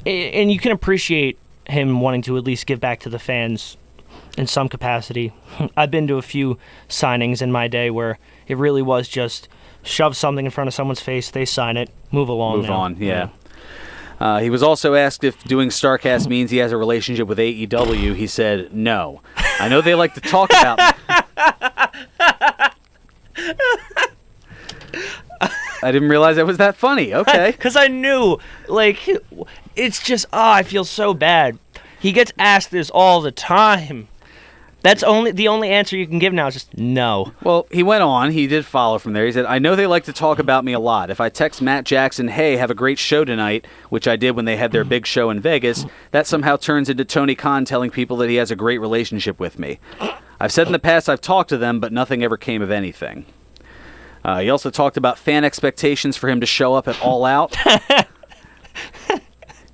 you can appreciate him wanting to at least give back to the fans in some capacity. I've been to a few signings in my day where it really was just shove something in front of someone's face, they sign it, move along. Move on, yeah. He was also asked if doing StarCast means he has a relationship with AEW. He said, no. I know they like to talk about me. I didn't realize that was that funny. Okay. Because I knew, it's just, I feel so bad. He gets asked this all the time. That's the only answer you can give now is just no. Well, he went on. He did follow from there. He said, I know they like to talk about me a lot. If I text Matt Jackson, hey, have a great show tonight, which I did when they had their big show in Vegas, that somehow turns into Tony Khan telling people that he has a great relationship with me. I've said in the past I've talked to them, but nothing ever came of anything. He also talked about fan expectations for him to show up at All Out.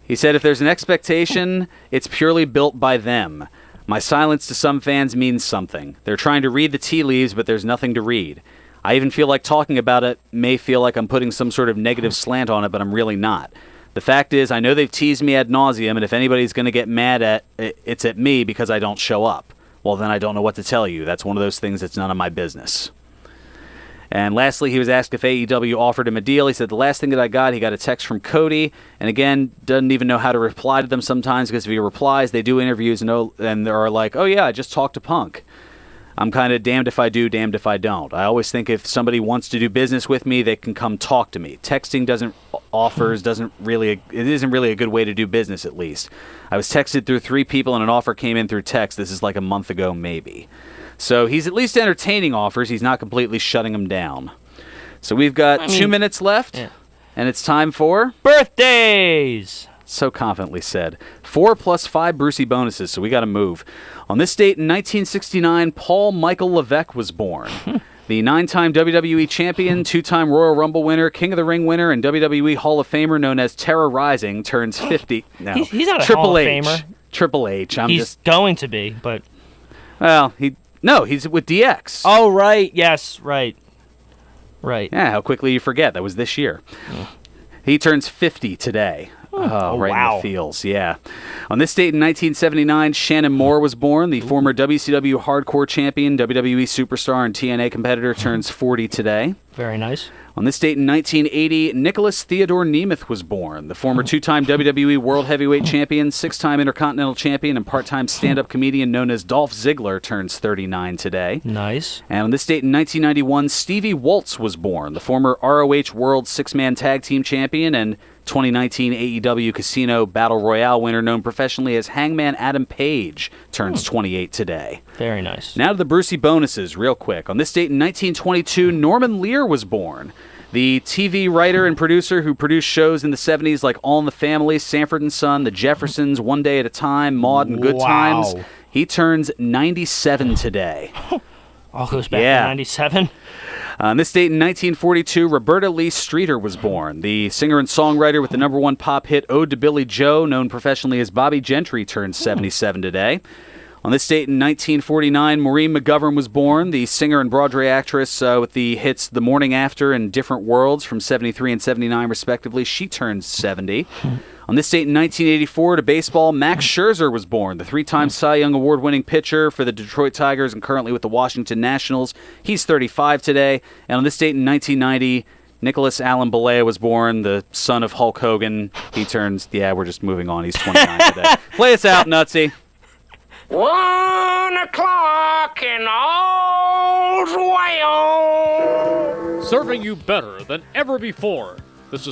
He said, if there's an expectation, it's purely built by them. My silence to some fans means something. They're trying to read the tea leaves, but there's nothing to read. I even feel like talking about it may feel like I'm putting some sort of negative slant on it, but I'm really not. The fact is, I know they've teased me ad nauseum, and if anybody's going to get mad at it's at me because I don't show up. Well, then I don't know what to tell you. That's one of those things that's none of my business. And lastly, he was asked if AEW offered him a deal. He said, the last thing that I got, he got a text from Cody. And again, doesn't even know how to reply to them sometimes because if he replies, they do interviews and they're like, oh yeah, I just talked to Punk. I'm kind of damned if I do, damned if I don't. I always think if somebody wants to do business with me, they can come talk to me. Texting isn't really a good way to do business, at least. I was texted through 3 people and an offer came in through text. This is like a month ago, maybe. So he's at least entertaining offers. He's not completely shutting them down. So we've got 2 minutes left, and it's time for... birthdays! So confidently said. 4 plus 5 Brucey bonuses, so we got to move. On this date in 1969, Paul Michael Levesque was born. The 9-time WWE champion, 2-time Royal Rumble winner, King of the Ring winner, and WWE Hall of Famer known as Terra Rising turns 50. No, he's not a Triple Hall of H. Famer. Triple H. He's going to be, but... Well, he's with DX. Oh, right. Yes, right. Right. Yeah, how quickly you forget. That was this year. He turns 50 today. Oh, right wow. in the feels, yeah. On this date in 1979, Shannon Moore was born. The former WCW Hardcore Champion, WWE Superstar, and TNA competitor turns 40 today. Very nice. On this date in 1980, Nicholas Theodore Nemeth was born. The former 2-time WWE World Heavyweight Champion, 6-time Intercontinental Champion, and part-time stand-up comedian known as Dolph Ziggler turns 39 today. Nice. And on this date in 1991, Stevie Waltz was born. The former ROH World 6-Man Tag Team Champion and 2019 AEW Casino Battle Royale winner known professionally as Hangman Adam Page turns 28 today. Very nice. Now to the Brucey bonuses, real quick. On this date in 1922, Norman Lear was born. The TV writer and producer who produced shows in the 70s like All in the Family, Sanford and Son, The Jeffersons, One Day at a Time, Maude, and Good Times. He turns 97 today. All goes back to 97? On this date in 1942, Roberta Lee Streeter was born. The singer and songwriter with the #1 pop hit Ode to Billy Joe, known professionally as Bobby Gentry, turns 77 today. On this date in 1949, Maureen McGovern was born. The singer and Broadway actress with the hits The Morning After and Different Worlds from 73 and 79, respectively. She turns 70. On this date in 1984, to baseball, Max Scherzer was born, the three-time Cy Young Award-winning pitcher for the Detroit Tigers and currently with the Washington Nationals. He's 35 today. And on this date in 1990, Nicholas Allen Balea was born, the son of Hulk Hogan. He turns, we're just moving on. He's 29 today. Play us out, Nutsy. 1 o'clock and all's well. Serving you better than ever before. This is